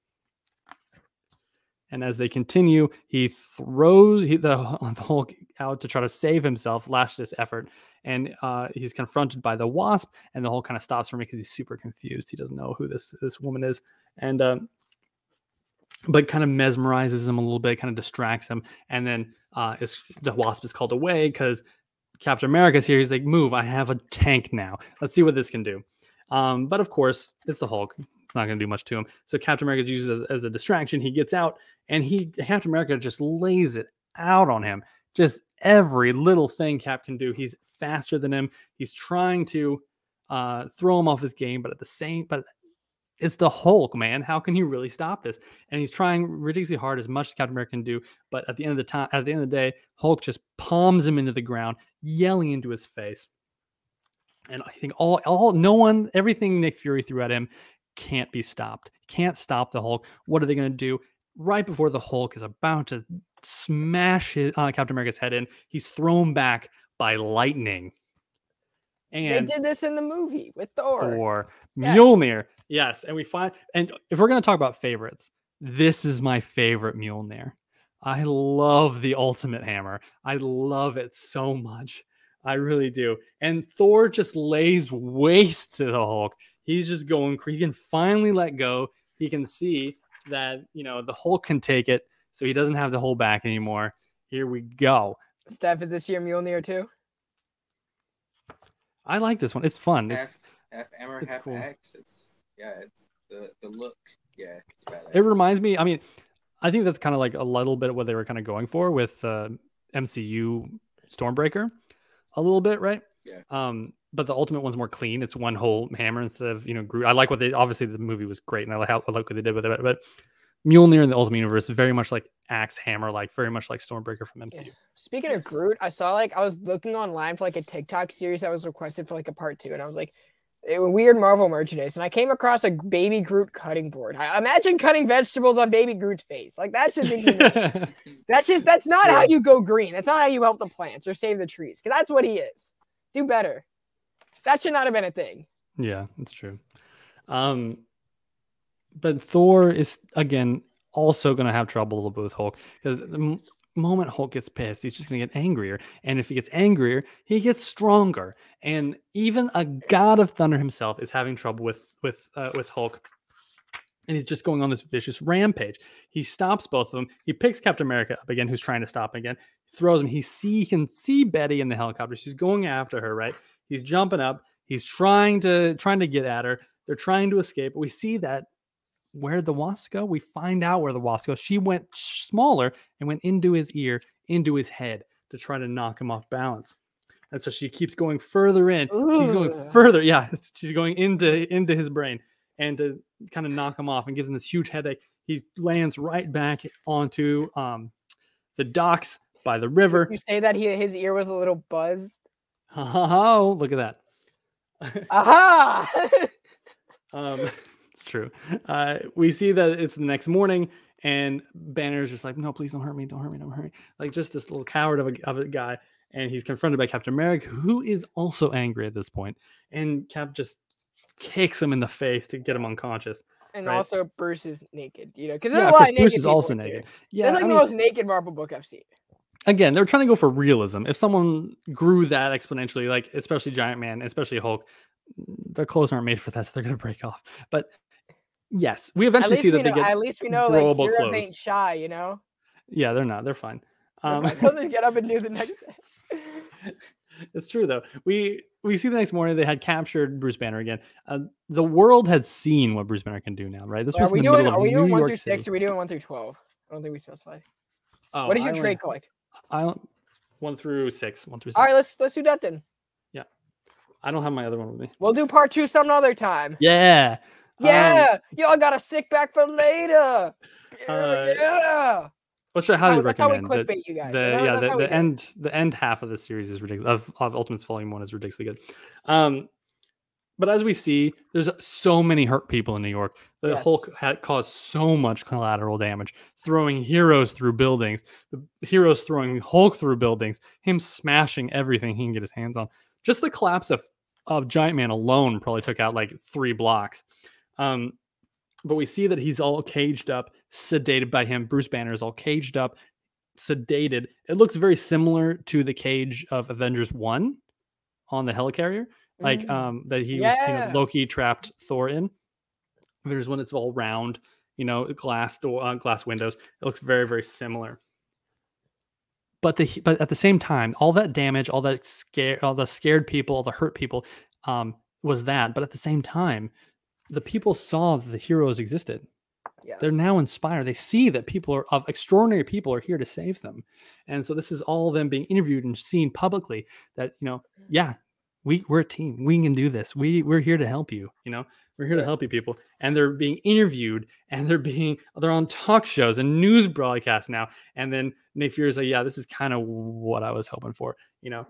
And as they continue, he throws the Hulk out to try to save himself, last-ditch effort. And he's confronted by the Wasp, and the Hulk kind of stops for me because he's super confused. He doesn't know who this woman is. And but kind of mesmerizes him a little bit, kind of distracts him. And then the Wasp is called away because Captain America's here. He's like, move, I have a tank now. Let's see what this can do. But of course, it's the Hulk. It's not going to do much to him. So Captain America uses as a distraction. He gets out, and Captain America just lays it out on him. Just every little thing Cap can do. He's faster than him. He's trying to throw him off his game, but it's the Hulk, man. How can he really stop this? And he's trying ridiculously hard, as much as Captain America can do. But at the end of the day, Hulk just palms him into the ground, yelling into his face. And I think everything Nick Fury threw at him can't be stopped. Can't stop the Hulk. What are they going to do? Right before the Hulk is about to smash Captain America's head in, he's thrown back by lightning. And they did this in the movie with Thor. Yes. Mjolnir. Yes. And if we're going to talk about favorites, this is my favorite Mjolnir. I love the ultimate hammer. I love it so much. I really do. And Thor just lays waste to the Hulk. He's just going, he can finally let go. He can see that, the Hulk can take it. So he doesn't have to hold back anymore. Here we go. Steph, is this your Mjolnir too? I like this one. It's fun. Half hammer, it's half cool. axe. It's the look. Yeah, it's badass. It reminds me. I mean, I think that's kind of like a little bit of what they were kind of going for with MCU Stormbreaker, a little bit, right? Yeah. But the ultimate one's more clean. It's one whole hammer instead of Groot. I like what they obviously the movie was great, and I like what they did with it. But Mjolnir in the Ultimate Universe is very much like axe hammer, like very much like Stormbreaker from MCU. Yeah. Speaking of Groot, I saw I was looking online for a TikTok series that was requested for a part 2, and I was like, weird Marvel merchandise, and I came across a baby Groot cutting board. I imagine cutting vegetables on baby Groot's face. That's just that's not how you go green. That's not how you help the plants or save the trees. Because that's what he is. Do better. That should not have been a thing. Yeah, that's true. But Thor is again also going to have trouble a little bit with Hulk, because the moment Hulk gets pissed, he's just going to get angrier, and if he gets angrier, he gets stronger. And even a God of Thunder himself is having trouble with Hulk, and he's just going on this vicious rampage. He stops both of them. He picks Captain America up again, who's trying to stop him again. Throws him. He can see Betty in the helicopter. She's going after her. Right. He's jumping up. He's trying to get at her. They're trying to escape. But we see that. Where'd the Wasp go? We find out where the Wasp goes. She went smaller and went into his ear, into his head to try to knock him off balance. And so she keeps going further in. Ooh. She's going further. Yeah, she's going into his brain and to kind of knock him off, and gives him this huge headache. He lands right back onto the docks by the river. You say that his ear was a little buzzed. Oh, look at that. Aha! It's true. We see that it's the next morning, and Banner's just like, no, please don't hurt me. Don't hurt me. Don't hurt me. Like just this little coward of a guy. And he's confronted by Captain America, who is also angry at this point. And Cap just kicks him in the face to get him unconscious. And right? also Bruce is naked, because there's a lot of naked Bruce is people also in naked. here. Yeah, That's the most naked Marvel book I've seen. Again, they're trying to go for realism. If someone grew that exponentially, especially Giant Man, especially Hulk, their clothes aren't made for that, so they're going to break off. But yes, we eventually see that they get at least we know growable heroes clothes. ain't shy, Yeah, they're not. They're fine. They'll just get up and do the next day. It's true though. We see the next morning they had captured Bruce Banner again. The world had seen what Bruce Banner can do now, right? This was in the middle of New York City. Or are we doing 1 through 6? Or are we doing 1 through 12? I don't think we specified. Oh, What does your trade collect? I 1 through 6. 1 through 6. All right, let's do that then. Yeah. I don't have my other one with me. We'll do part 2 some other time. Yeah. Yeah. Y'all got to stick back for later. Yeah. Well, sure. How do you recommend? That's how we clickbait you guys. The end half of the series is ridiculous. Of Ultimates Volume 1 is ridiculously good. But as we see, there's so many hurt people in New York. The Hulk had caused so much collateral damage, throwing heroes through buildings, the heroes throwing Hulk through buildings, him smashing everything he can get his hands on. Just the collapse of Giant Man alone probably took out like 3 blocks. But we see that he's all caged up, sedated by him. Bruce Banner is all caged up, sedated. It looks very similar to the cage of Avengers 1 on the helicarrier. Like that he was, Loki trapped Thor in. There's one that's all round, glass windows. It looks very, very similar. But at the same time, all that damage, all the scared people, all the hurt people, was that. But at the same time, the people saw that the heroes existed. Yes. They're now inspired. They see that extraordinary people are here to save them, and so this is all of them being interviewed and seen publicly. That we're a team. We can do this. We're here to help you. We're here to help you people. And they're being interviewed and they're on talk shows and news broadcasts now. And then Nick Fury's like, yeah, this is kind of what I was hoping for, and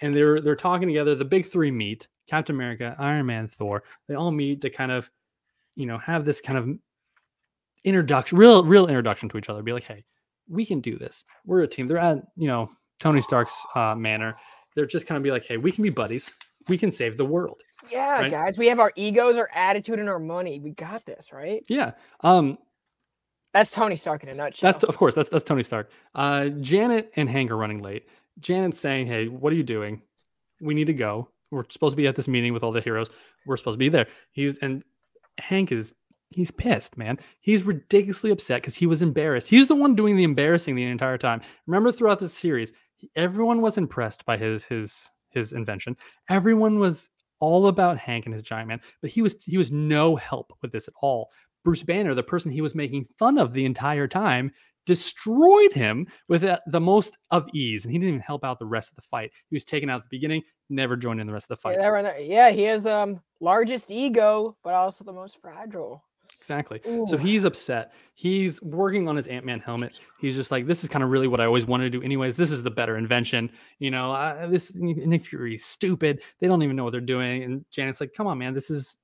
they're talking together. The big 3 meet: Captain America, Iron Man, Thor. They all meet to kind of, have this kind of introduction, real introduction to each other. Be like, hey, we can do this. We're a team. They're at, Tony Stark's manor. They're just kind of be like, hey, we can be buddies. We can save the world. Yeah, right? Guys, we have our egos, our attitude, and our money. We got this, right? Yeah. That's Tony Stark in a nutshell. That's Tony Stark. Janet and Hank are running late. Janet's saying, hey, what are you doing? We need to go. We're supposed to be at this meeting with all the heroes. We're supposed to be there. Hank he's pissed, man. He's ridiculously upset because he was embarrassed. He's the one doing the embarrassing the entire time. Remember, throughout this series, everyone was impressed by his invention. Everyone was all about Hank and his Giant Man, but he was no help with this at all. Bruce Banner, the person he was making fun of the entire time, destroyed him with the most of ease, and he didn't even help out the rest of the fight. He was taken out at the beginning, never joined in the rest of the fight. Yeah, he has largest ego, but also the most fragile. Exactly. Ooh. So he's upset. He's working on his Ant-Man helmet. He's just like, this is kind of really what I always wanted to do anyways. This is the better invention. This Nick Fury's stupid. They don't even know what they're doing. And Janet's like, come on, man. This is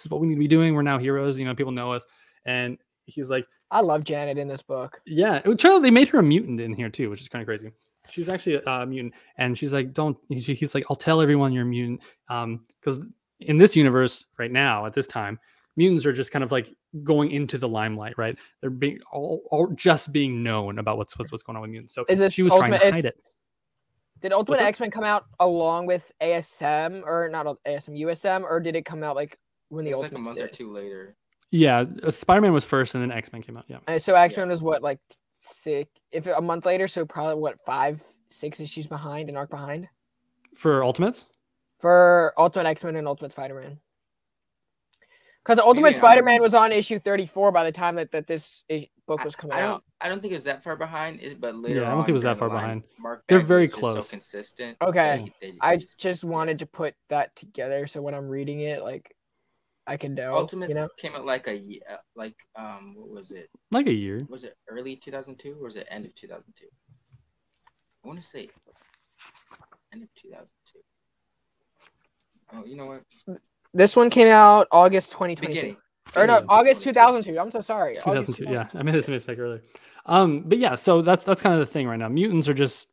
what we need to be doing. We're now heroes. People know us. And he's like, I love Janet in this book. Yeah. They made her a mutant in here too, which is kind of crazy. She's actually a mutant. And she's like, he's like, I'll tell everyone you're a mutant. Because in this universe right now, at this time, mutants are just kind of like going into the limelight, right? They're being all just being known about what's going on with mutants. So she was trying to hide it. Did Ultimate X-Men come out along with ASM, or not ASM, USM, or did it come out like when the Ultimates like a month or 2 later? Yeah, Spider-Man was first, and then X-Men came out. Yeah. And so X-Men was what, like 6? If a month later, so probably what, 5, 6 issues behind, an arc behind for Ultimates. For Ultimate X-Men and Ultimate Spider-Man. Because Ultimate Spider-Man was on issue 34 by the time that this book was coming out. I don't think it's that far behind, but later I don't think it was that far behind. Mark They're very close. So consistent. Okay, I just wanted to put that together so when I'm reading it, like, I can know. Ultimates came out like what was it? Like a year. Was it early 2002 or was it end of 2002? I want to say end of 2002. Oh, you know what? This one came out August 2022. Beginning. Or no, August 2002. I'm so sorry. 2002. Yeah, I made this mistake earlier. But yeah, so that's kind of the thing right now. Mutants are just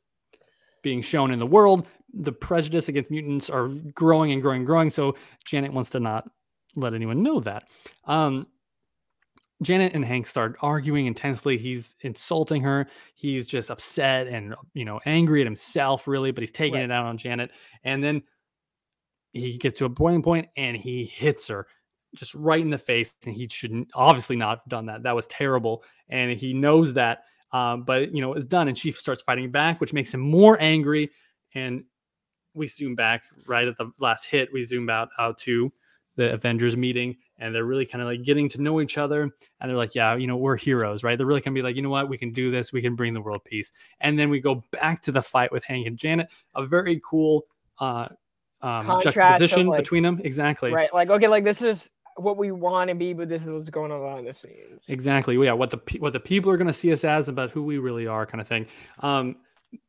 being shown in the world. The prejudice against mutants are growing and growing and growing. So Janet wants to not let anyone know that. Janet and Hank start arguing intensely. He's insulting her. He's just upset and angry at himself, really, but he's taking it out on Janet. And then he gets to a boiling point and he hits her just right in the face. And he shouldn't obviously not have done that. That was terrible. And he knows that, but it's done. And she starts fighting back, which makes him more angry. And we zoom back right at the last hit. We zoom out to the Avengers meeting. and they're really kind of like getting to know each other, and they're like, yeah, you know, we're heroes, right? They're really gonna be like, you know what, we can do this, we can bring the world peace. And then we go back to the fight with Hank and Janet, a very cool juxtaposition like, between them. Exactly. Right. Like, okay, like this is what we want to be, but this is what's going on behind the scenes. Exactly. Yeah. What the people are going to see us as, about who we really are, kind of thing.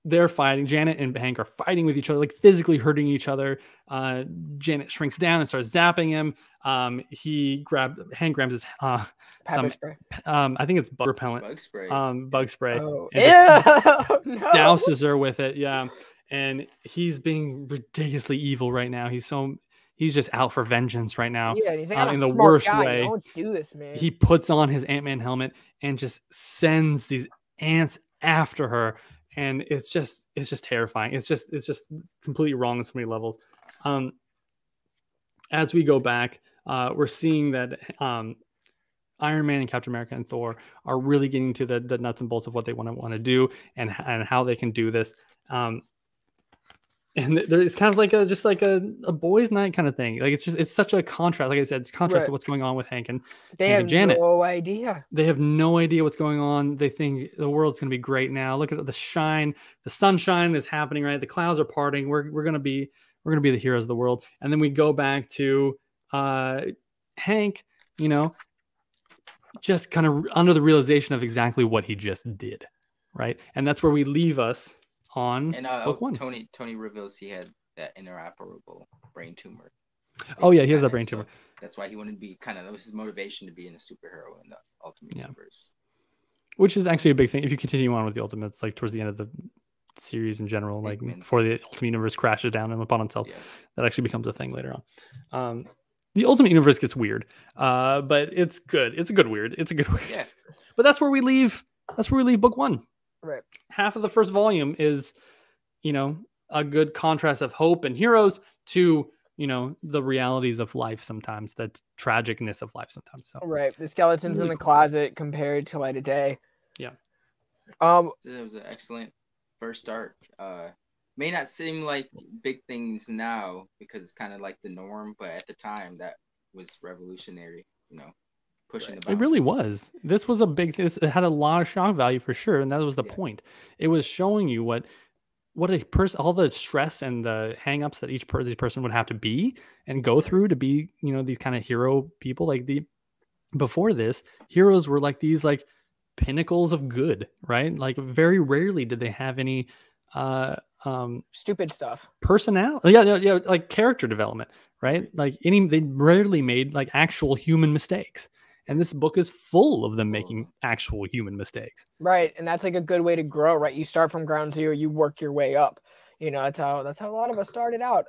They're fighting. Janet and Hank are fighting with each other, like physically hurting each other. Janet shrinks down and starts zapping him. Hank grabs his Spray. I think it's bug repellent. Bug spray. Oh. And No. douses her with it. Yeah. And he's being ridiculously evil right now. He's just out for vengeance right now. Yeah, he's like, in the worst way. Don't do this, man. He puts on his Ant-Man helmet and just sends these ants after her, and it's just terrifying. It's just completely wrong on so many levels. As we go back, we're seeing that Iron Man and Captain America and Thor are really getting to the nuts and bolts of what they want to do and how they can do this. And it's kind of like just like a boys' night kind of thing. Like it's such a contrast. Like I said, it's contrast to what's going on with Hank and Janet. No idea. They have no idea what's going on. They think the world's going to be great now. Look at the shine. The sunshine is happening, right? The clouds are parting. We're going to be the heroes of the world. And then we go back to Hank, you know, just kind of under the realization of exactly what he just did, right? And that's where we leave us on book one. Tony reveals he had that inoperable brain tumor. Oh yeah, he has that brain tumor. That's why he wanted to be that was his motivation to be in a superhero in the Ultimate Universe. Which is actually a big thing. If you continue on with the Ultimates, like towards the end of the series in general, like before the Ultimate Universe crashes down and upon itself, that actually becomes a thing later on. The Ultimate Universe gets weird, but it's good. It's a good weird. Yeah. But that's where we leave. That's where we leave book one. Right. Half of the first volume is, you know, a good contrast of hope and heroes to, you know, the realities of life sometimes, the tragicness of life sometimes. So right. The skeletons in the closet compared to light of day. Yeah. It was an excellent first arc. May not seem like big things now because it's kind of like the norm, but at the time that was revolutionary, you know. Pushing the boundaries. It really was. This was a big. It had a lot of shock value for sure, and that was the point. It was showing you what a person, all the stress and the hangups that each person would have to be and go through to be, you know, these kind of hero people. Like before this, heroes were like these like pinnacles of good, right? Like very rarely did they have any stupid stuff, personality, yeah, like character development, right? Like they rarely made like actual human mistakes. And this book is full of them making actual human mistakes. Right. And that's like a good way to grow, right? You start from ground zero, you work your way up. You know, that's how a lot of us started out.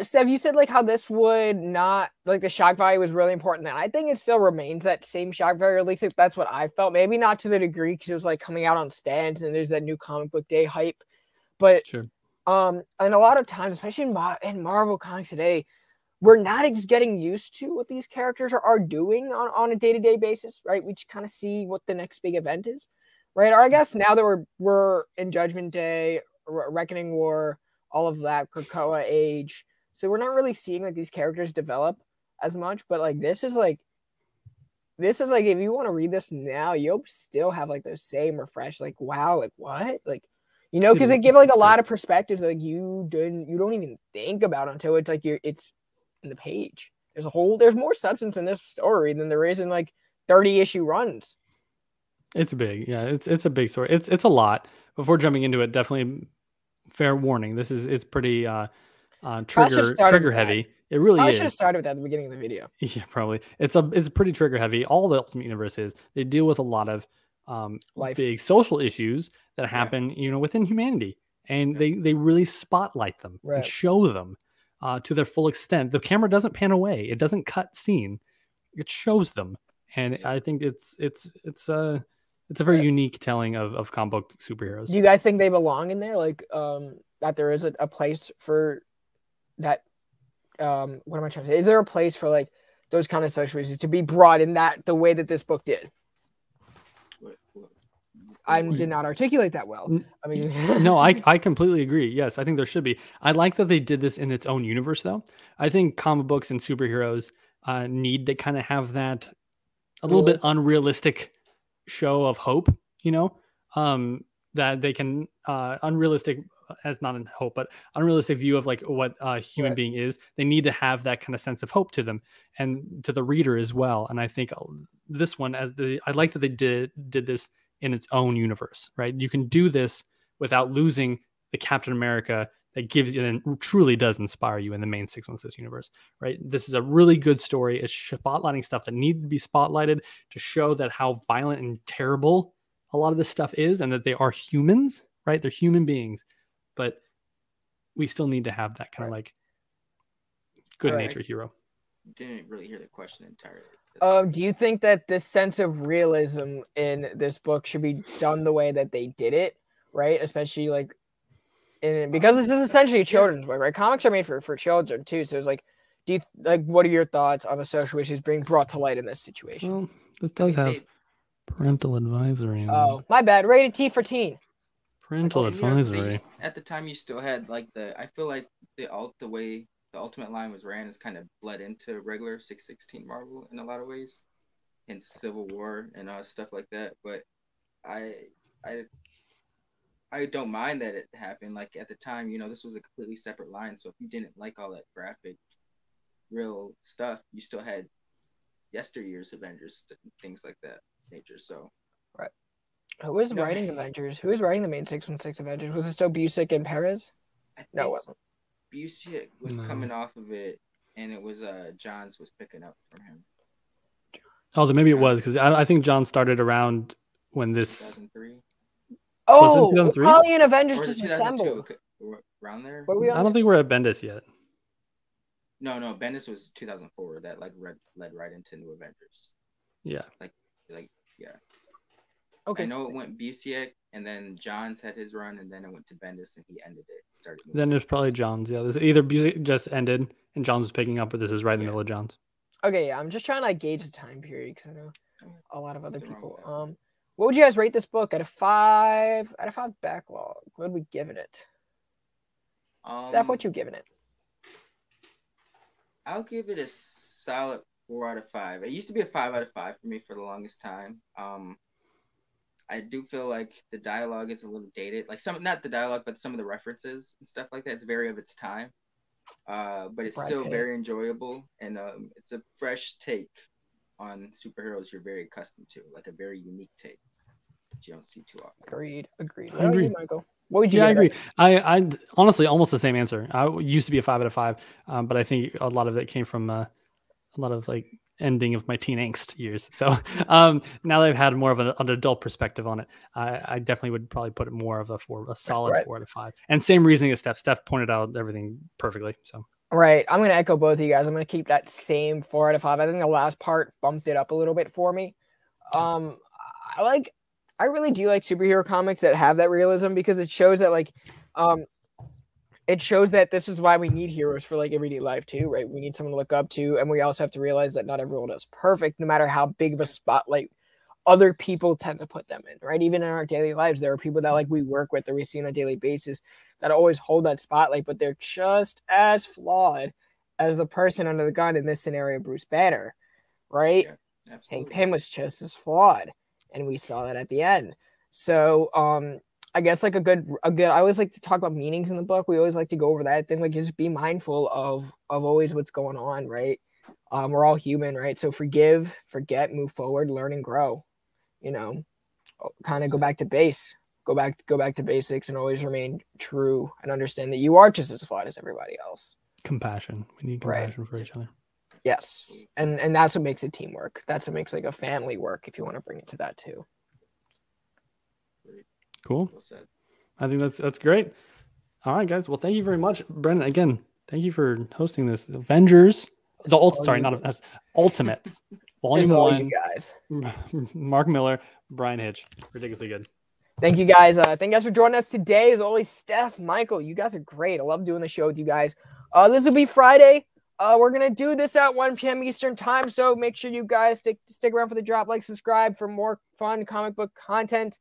Steph, you said like how this would not, like the shock value was really important. And I think it still remains that same shock value, or at least that's what I felt. Maybe not to the degree because it was like coming out on stands and there's that new comic book day hype. But sure. And a lot of times, especially in Marvel comics today, we're not getting used to what these characters are doing on a day-to-day basis, right? We just kind of see what the next big event is, right? Or I guess now that we're in Judgment Day, Reckoning War, all of that, Krakoa Age, so we're not really seeing like these characters develop as much. But like this is like if you want to read this now, you'll still have like those same refresh, like wow, like what, like. You know, because they give like a lot of perspectives that like you don't even think about until it's like it's in the page. There's more substance in this story than there is in like 30 issue runs. It's big. Yeah, it's a big story. It's a lot. Before jumping into it, definitely fair warning. This is pretty trigger heavy. It really is. I should have started with that at the beginning of the video. Yeah, probably. It's pretty trigger heavy. All the Ultimate Universe is. They deal with a lot of big social issues that happen, you know, within humanity, and they really spotlight them and show them to their full extent. The camera doesn't pan away; it doesn't cut scene; it shows them, and I think it's a very unique telling of comic book superheroes. Do you guys think they belong in there? Like, that there is a place for that? What am I trying to say? Is there a place for like those kind of social issues to be brought in the way that this book did? I did not articulate that well. I mean, no, I completely agree. Yes, I think there should be. I like that they did this in its own universe, though. I think comic books and superheroes need to kind of have that a little bit unrealistic show of hope, you know, that they can unrealistic as not in hope, but unrealistic view of like what a human being is. They need to have that kind of sense of hope to them and to the reader as well. And I think this one, I like that they did this in its own universe, right? You can do this without losing the Captain America that gives you and truly does inspire you in the main 616 universe, right? This is a really good story. It's spotlighting stuff that need to be spotlighted to show that how violent and terrible a lot of this stuff is, and that they are humans, right? They're human beings, but we still need to have that kind of like good natured hero. Didn't really hear the question entirely. Do you think that this sense of realism in this book should be done the way that they did it, right? Especially like because this is essentially a children's book, right? Comics are made for children too. So it's like, what are your thoughts on the social issues being brought to light in this situation? Well, this does have parental advisory. Oh, my bad. Rated T for teen. Parental advisory. At the time, you still had like I feel like the way the Ultimate line was ran is kind of bled into regular 616 Marvel in a lot of ways, in Civil War and stuff like that. But I don't mind that it happened. Like at the time, this was a completely separate line. So if you didn't like all that graphic, real stuff, you still had yesteryear's Avengers, things like that nature. So right. Who was writing Avengers? Who was writing the main 616 Avengers? Was it still Busiek and Perez? No, it wasn't. Busiek was coming off of it, and it was Johns was picking up from him. Oh, then maybe it was because I think John started around when this 2003. Oh, Italian Avengers disassembled. Around there. I don't think we're at Bendis yet. No, Bendis was 2004. That like led right into New Avengers. Yeah. Like yeah. Okay. I know it went Busiek, and then Johns had his run, and then it went to Bendis, and he ended it. Started. Then it's probably Johns. Yeah, this either Busiek just ended and Johns was picking up, or this is right in the middle of Johns. Okay, yeah, I'm just trying to gauge the time period because I know a lot of other people. What would you guys rate this book out of 5? Out of 5 backlog, what would we give it? Steph, what you giving it? I'll give it a solid 4 out of 5. It used to be a 5 out of 5 for me for the longest time. I do feel like the dialogue is a little dated. Like not the dialogue, but some of the references and stuff like that. It's very of its time. But it's still very enjoyable, and it's a fresh take on superheroes you're very accustomed to, like a very unique take that you don't see too often. Agreed. I agree, you, Michael. What would you? Yeah, I agree. I honestly almost the same answer. I used to be a 5 out of 5, but I think a lot of it came from a lot of like ending of my teen angst years. So now that I've had more of an adult perspective on it, I definitely would probably put it more of a solid 4 out of 5. And same reasoning as Steph. Steph pointed out everything perfectly. So right, I'm gonna echo both of you guys. I'm gonna keep that same 4 out of 5. I think the last part bumped it up a little bit for me. I really do like superhero comics that have that realism because it shows that it shows that this is why we need heroes for like everyday life too, right? We need someone to look up to, and we also have to realize that not everyone is perfect, no matter how big of a spotlight other people tend to put them in, right? Even in our daily lives, there are people that like we work with or we see on a daily basis that always hold that spotlight, but they're just as flawed as the person under the gun in this scenario, Bruce Banner, right? Yeah, Hank Pym was just as flawed, and we saw that at the end. So, I guess like a good. I always like to talk about meanings in the book. We always like to go over that thing. Like just be mindful of always what's going on, right? We're all human, right? So forgive, forget, move forward, learn and grow. Kind of go back to base. Go back to basics and always remain true and understand that you are just as flawed as everybody else. Compassion. We need compassion for each other. Yes. And that's what makes it teamwork. That's what makes like a family work, if you want to bring it to that too. Cool. I think that's great. All right, guys. Well, thank you very much, Brendan. Again, thank you for hosting this Avengers. Ultimates. Volume 1. You guys. Mark Millar, Brian Hitch. Ridiculously good. Thank you guys. Thank you guys for joining us today. As always, Steph, Michael, you guys are great. I love doing the show with you guys. This will be Friday. We're gonna do this at 1 p.m. Eastern time, so make sure you guys stick around for the drop, like, subscribe for more fun comic book content.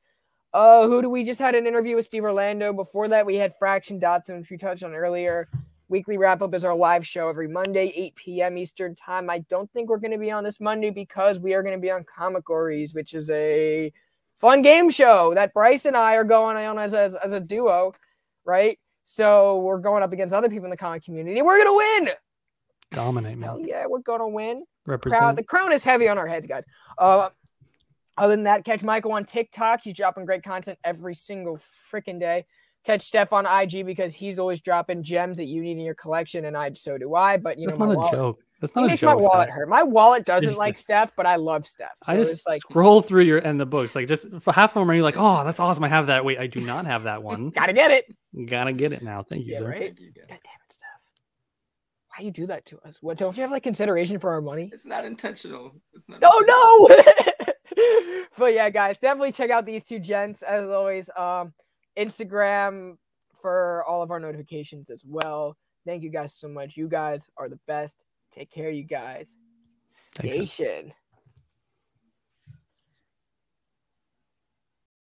We just had an interview with Steve Orlando. Before that, we had Fraction Dotson, which we touched on earlier. Weekly Wrap Up is our live show every Monday, 8 p.m. Eastern Time. I don't think we're going to be on this Monday because we are going to be on Comicories, which is a fun game show that Bryce and I are going on as a duo, right? So we're going up against other people in the comic community. We're going to win. Dominate, man. Hell yeah, we're going to win. Represent. The crown is heavy on our heads, guys. Other than that, catch Michael on TikTok. He's dropping great content every single freaking day. Catch Steph on IG because he's always dropping gems that you need in your collection, and so do I. But that's not a joke. That's not a joke. My wallet hurt. My wallet doesn't like Steph, but I love Steph. So I just scroll through the books, like just for half of them are you like, oh, that's awesome. I have that. Wait, I do not have that one. Gotta get it. Gotta get it now. Thank you, sir. Right? God damn it, Steph. Why you do that to us? What, don't you have like consideration for our money? It's not intentional. It's not. No. But yeah, guys, definitely check out these two gents as always. Instagram for all of our notifications as well. Thank you guys so much. You guys are the best. Take care, you guys. Station.